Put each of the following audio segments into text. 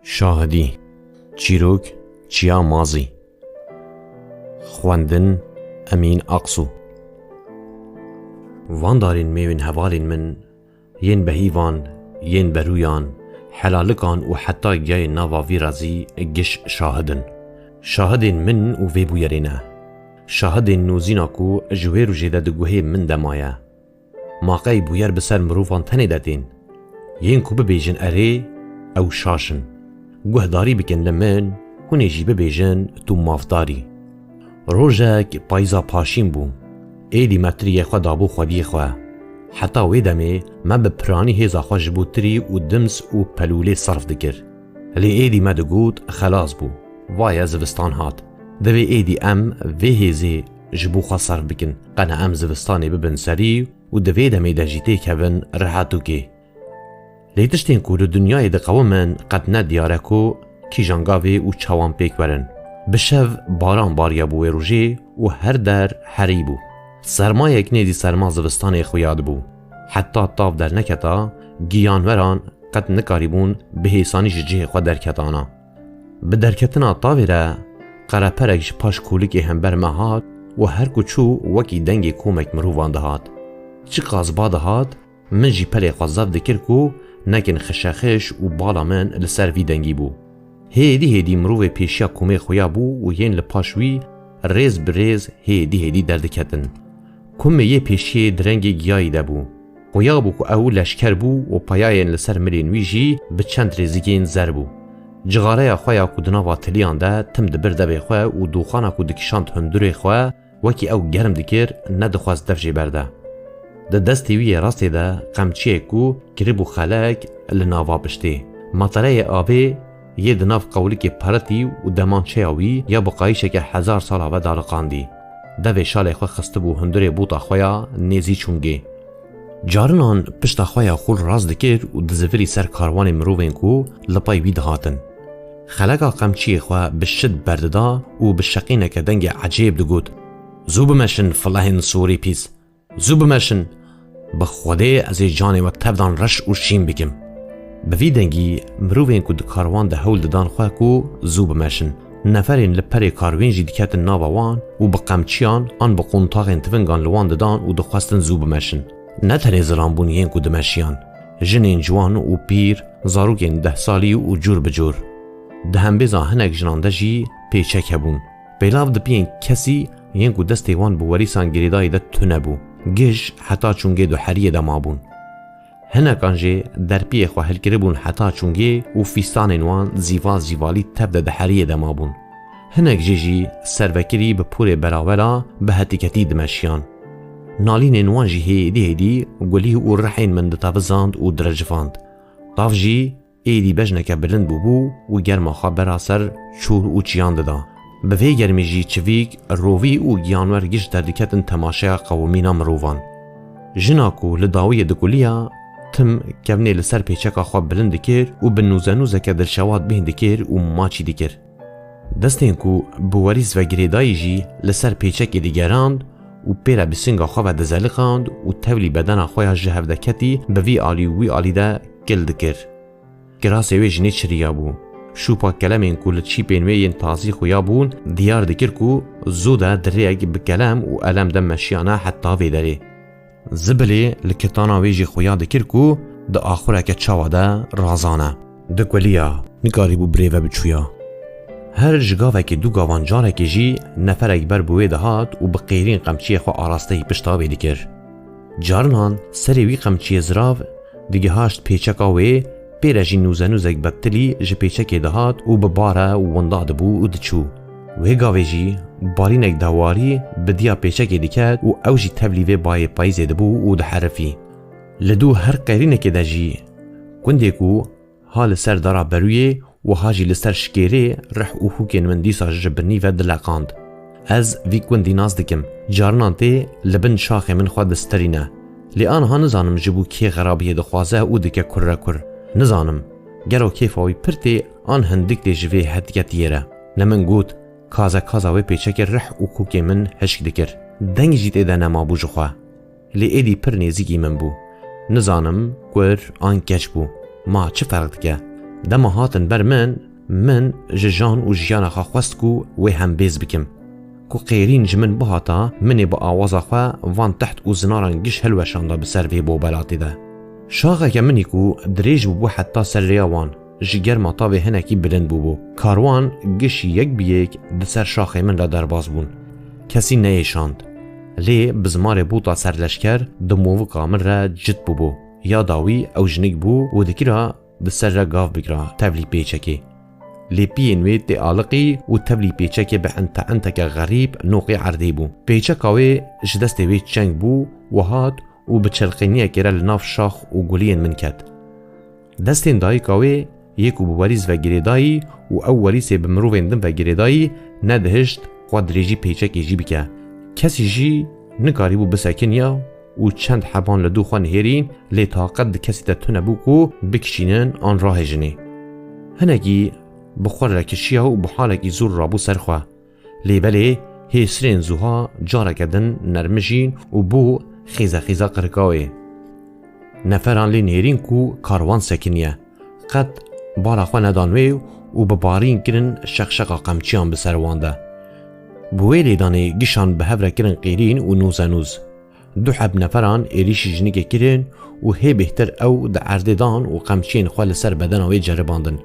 شاهدی چیروک چیا مازی خواندن امین اقصو وان دارین میوین هوالین من ین بهیوان ین برویان حلالکان و حتی گای ناوا ویرازی گش شاهدین من و وی بویرینه شاهدین نوزیناکو جوهر و جیده دگوهی من دمایه ماقای بویر بسر مروفان تنی دادین ین کو ببیجن اره او شاشن گوهداری بکن لمن هونه جی ببیجن تو مافداری روژک پایزا پاشین بوم ایدی متری خوا دابو خودی خوا حتی ویدمه ما به پرانی هیزا خوا جبوتری و دمس و پلوله صرف دکر لی ایدی ما دگود خلاص بو وای زوستان هات دوی ایدی ام وی هیزی جبو خوا صرف بکن قنا ام زوستانی ببن سری و دوی دمی دا جیتی کبن رحاتو که لی تشتین کو رو دنیای دا قومن قد ندیارکو کی جانگاوی و چوان پیک برن بشو باران باریا بوی روژه و هر در هری بو سرمایه کنیدی سرما زوستان خویاد بو حتی تاف در نکتا گیانوران قد نکاریبون به حیثانی جه خود درکتانا به درکتنا تاوی را قرپرک پاش کولک هم برمهاد و هر کچو وکی دنگ کومک مرووان دهاد چی قازبا دهاد من جی پلی خوزاف دکر کو نکن خشخش و بالا من لسر وی دنگی بو هیدی مروو پیشیا کومه خویا بو و ین لپاشوی ریز بریز هیدی دردکتن کومه یه پیشی درنگ گیایی ده بو خویا بو که او لشکر بو و پایاین لسر ملین ویجی به چند ریزگین زر بو جغاره خویا کدنا واتلیان ده تم دبر دبی خواه و دوخانا کدکشاند هندوری خواه وکی او گرم دکر ندخواست دفجی برده ده دستی وی راستی ده قمچیه کو گریبو خلق لناوا بشته مطره آبه یه دناف قولی که پرتی و دمانچه آوی یا بقایشه که 1000 سال آوه دارقاندی دوی شال خواه خسته بو هندوری بوتا خویا نیزی چونگه جارنان پشتا خویا خول راز دکر و دزوری سر کاروان مرووین کو لپای وی دهاتن خلقا قمچی خواه بشد برددا و بشقینه که دنگ عجیب دگود زو بمشن فلاهن سوری پیس زو بمشن بخوده از جانه و تبدان رش و شیم بکم بوی دنگی مرووین کو دکاروان ده هول ددان خواه کو زو بمشن نفرین لپری کاروین جی دکت ناوان و بقمچیان آن بقونتاقین تونگان لوان ددان و دخواستن زو بمشن نتنی زران بونیین کو دمشیان جنین جوان و پیر زاروگین 10 سالی و جور بجور دهم بیزا هنک جنانده جی پیچک هبون بیلاو دپین کسی ین کو دستی وان بوریسان گریدای ده تونه بو گش حتا چونگه دو حریه ده مابون هنکانجه در پی خواه هلکربون حتا چونگه و فیستان وان زیوالی تب ده حریه ده مابون هنک جیجی سروکری به پور براولا به حتیکتی دمشیان نالین وان جی هیدی گلی و رحین من ده تابزاند و درجفاند تاف جی ایدی بجنک بلند بو و گرما خواه براسر چور و چیان ده به وی گرمی جی چویک رووی و گیانور گش دردکتن تماشای قومینام مرووان جناکو لداوی دکولیا تم کونی لسر پیچکا خواب بلند دکر و بنوزنوزه که در شواد بین دکر و ماچی دکر دستین کو بوریز و گریدایی جی لسر پیچکی دیگراند و پیرا بسنگا خواب دزلقاند و تولی بدن خواه جهف دکتی به وی آلی و وی آلی ده گل دکر گراسی وی جنی چریا بو شوپا کلمین کو لچی پینوین تازی خویا بون دیار دکر کو زوده دریگ بکلم و علم دم مشیانه حتی ویداره زبلی لکتانا ویجی خویا دکر کو ده آخوره که چاواده رازانه دکولیا نکاری بو بریوه بچویا هر جگاوه که دو گاوانجاره که جی نفر اکبر بوی دهات و بقیرین قمچی خو آراسته پشتاوی دکر جارنان سری وی قمچی زراو دیگه هاشت پیچکاوی پیره جی نوزنوزک بدتلی جی پیچکی دهات و بباره و ونداد بو و دچو وی گاوی جی بالینک دواری بدیا پیچکی دکت و او جی تبلیوه بای پایزه دبو و ده حرفی لدو هر قیرینه که ده جی کنده کو حال سر دارا برویه و هاجی لسر شکیره رح و حوکین من دیسا جبرنی و دلقاند از وی کندی ناز دکم جارنان ته لبن شاخ من خواه دسترینه لی آنها نزانم جبو که غرابیه دخوازه او دکه کر نزانم گرو کیفاوی پرتی آن هندک دی جوی هدگتیره نمن گوت کازا و پیچک رح و کوکی من هشک دکر دنگ جیت ایده نما بو جخوا لی ایدی پر نیزیگی من بو نزانم گر آن کچ بو ما چه فرق دکه دما هاتن بر من جان و جیانا خواست کو و هم بیز بکم کو قیرین جمن بهاتا منی با آواز خوا وان تحت او زناران گش هلوشاندا بسر وی بو بلاتی ده شاغه که منی کو دریج بو حتی سر ریاوان جگر مطابه هنکی بلند بو کاروان گش یک بیک دسر شاخه من را درباز بون کسی نیشاند لی بزمار بوتا سر لشکر دموو کامل را جد بو یا داوی او جنگ بو و دکی را دسر را گاف بگرا تبلی پیچکی لی پینوی تی آلقی و تبلی پیچکی به انتک غریب نوقی عردی بو پیچکاوی جدستی وی چنگ بو و هاد و بچلقینیه کرا لناف شاخ و گلین من کد دستین دایی کاوی یکو بواریز و گریدایی و او واریسی بمرووین دم و گریدایی ندهشت قدریجی پیچکی جی بکه کسی جی نکاری بو بسکنیا و چند حبان لدو خوان هیرین لی طاقت کسی تتونه بو کو بکشینن آن راه جنی هنگی بخور رکشیه و بحالکی زور رابو سرخواه لی بله هیسرین زوها جاره کدن نرمجین و بو خیزه قرکاوه نفران لی نیرین کو کاروان سکنیه قد بالا خواه ندانوه و ببارین کرن شقشقا قمچیان بسروانده بوی لیدانه گشان به هفره کرن قیرین و نوز دو حب نفران ایریش جنگه کرن و هی بهتر او ده عرددان و قمچین خواه لسر بدن اوی جرباندن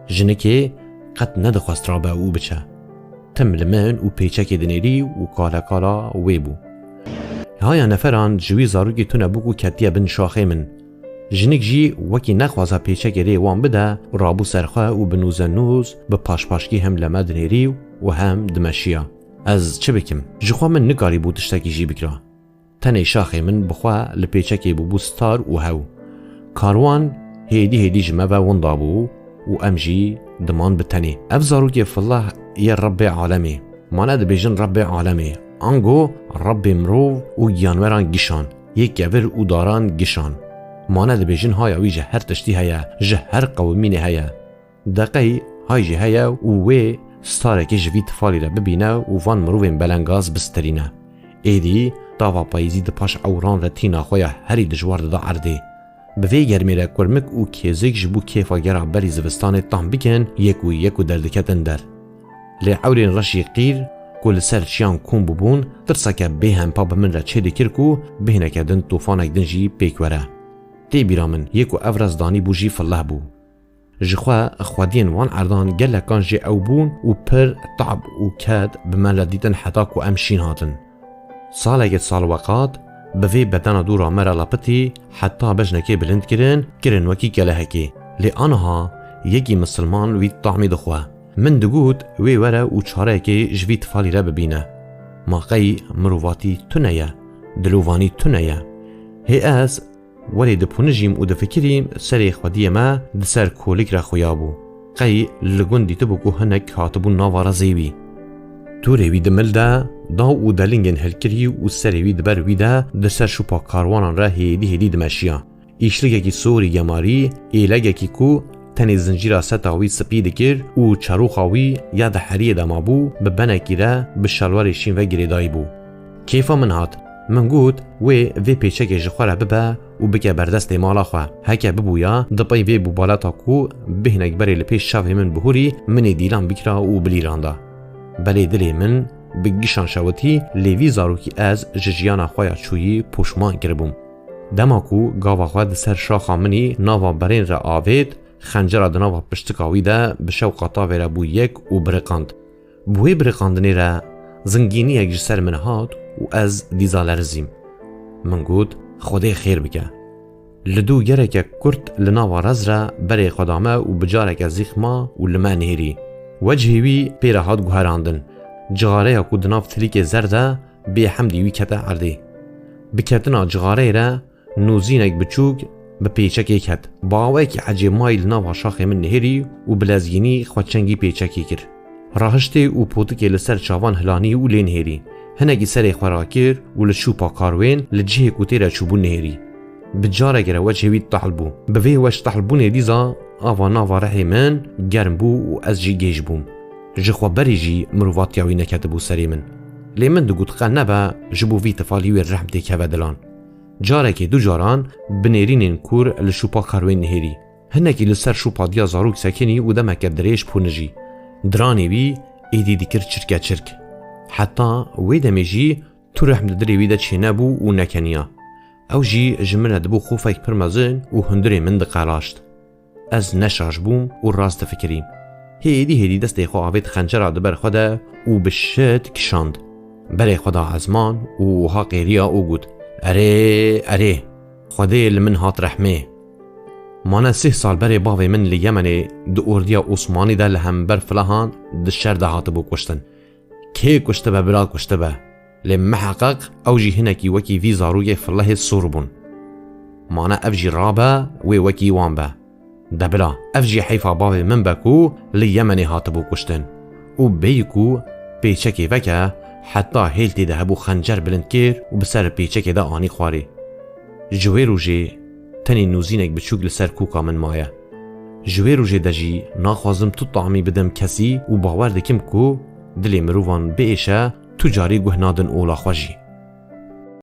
جنگه قد ندخواست رابه او بچه تم لمن و پیچک دنیری و کالا وی بو های نفران جوی زاروگی تونه بگو کتیه بن شاخه من جنگ جی وکی نخوازه پیچک ریوان بده رابو سرخواه و بنوز به پاشکی هم لمه دنیری و هم دمشیه از چه بکم جخواه من نگاری بود تشتکی جی بکرا تنه شاخه من بخواه لپیچکی بو ستار و هاو کاروان هیدی جمه و وندابو و امجی دمان بتنی افزاروگی فالله یا رب عالمی مانه ده بیجن رب عالمی انگو رب مروو و گیانوران گیشان یک گور و داران گیشان مانه ده بیجن هایوی جه هر تشتی هیا جه هر قومین هیا دقی های جه هیا و وی ستارکی جوی تفالی را ببینه و وان مرووین بلنگاز بسترینه ایدی داوا پاییزی ده پاش اوران را تینا خویا هری دجوار ده عرده به وی گرمی را کرمک و کیزک جبو کیفا گرا بری زوستان تام بکن یکو دردکتن در لی عورین رشی قیر کل سر چیان کون ببون ترسکه به هم پا بمن را چه دکر کو بهنه کدن توفانک دنجی پیکوره تی بیرامن یکو افرز دانی بو جی فالله بو جخوا خوادین وان عردان گلکان جی او بون و پر طعب و کد بمن را دیدن حتا کو امشین هاتن سالگت سال وقات بوی بدن دورا مرا لپتی حتی بجنکی بلند کرن وکی گلهکی لی آنها یکی مسلمان وی طعمی دخواه من دگود وی وره و چاره که جوی تفالی را ببینه ماقی مرواتی تنیه دلووانی تنیه هی از ولی دپونجیم و دفکریم سری خودی ما دسر کولیک را خویابو قی لگون دیتو بگو هنک هاتبو ناوارا زیوی تو روی دمل دا و دلینگن هلکری و سروی دبر ویده دسر شوپا کاروانان را هیدی دمشیا ایشلگه کی سوری گماری ایلگه کی کو تنی زنجیرا ستاوی سپید کر و چاروخاوی یا ده حریه دمابو ببنکی را بشالوار شین و گریدایی بو کیفا من هات من گود وی پیچک جخواره ببه و بکه بردست مالا خواه هکه ببویا دپای وی بو بالاتا کو بهنک بری لپیش شاوه من بهوری منی دیلان بکرا و بلیرانده بلی دلی من بگیشان شوتی لیوی زاروکی از ججیانا خویا چویی پوشمان کربوم دماکو گاوا خواه سر شاخا منی ناوا برین را آوید خنجر دناوا پشتکاوی ده بشوقاتا ویرا بو یک و برقاند بوی برقاندنی را زنگینی یک جسر من هات و از دیزا لرزیم من گود خودی خیر بکه لدو گرک کرد لناوا رز را بری خدامه و بجارک زیخما و لما نهری وجهوی پیره هات گوهراندن جغاره یا کودناف تلیک زرده به حمدی وی کته عرده بکتنا جغاره را نوزینک بچوک به پیچکی کت باوی که عجیب مایل ناوا شاخ من نهری و بلازگینی خوچنگی پیچکی کر راهشته و پوتکی لسر چاوان هلانی و لینهری هنگی سر خوراکر و لشوپا کاروین لجه کوتی را چوبون نهری بجاره گره وجهوی تحلبو به وی وش تحلبون دیزا آوا ناوا رحی من گرم بو و از جی گیج بوم جخوا بری جی مرواتیاوی نکتبو سری من لی من دو گود قل نبا جبو وی تفالیوی رحم دیکه ودلان جاره که دو جاران بنیرینین کور لشوپا کاروین نهری هنکی لسر شو پادیا زاروک سکنی و دمک دریش پونجی درانی بی ایدی دیکر چرکه چرک حتی وی دمیجی تو رحم دری وی دا چه نبو و نکنیا او جی جمنه دبو خوفک پرمزن و هندری من دقالاشت از نشاش بوم و راست فکریم هیدی دسته خو آوید خنجر دبر خوده و بشت کشاند بره خدا عزمان و ها قیریا او گود اره خوده لمن هات رحمه مانا 3 سال بره باوی من لیمنه دو اردیا عثمانی ده لهم بر فلهان دشر ده هات بو کشتن که کشته به بلا کشته به لمحقق او جی هنکی وکی وی زاروی فله سوربون مانا اف جی رابه وکی وان به ده بلا اف جی حیفا باوی من بکو لیمنه هات بو کشتن و بیکو پیچکی وکه حتی هیلتی ده هبو خنجر بلند کر و بسر پیچکی ده آنی خواری جوی روژه تنی نوزینک بچوک لسر کوکا من مایه جوی روژه ده جی ناخوازم تو طعمی بدم کسی و باور دکم کو دلی مروان بیشه تجاری گهنادن اولا خوشی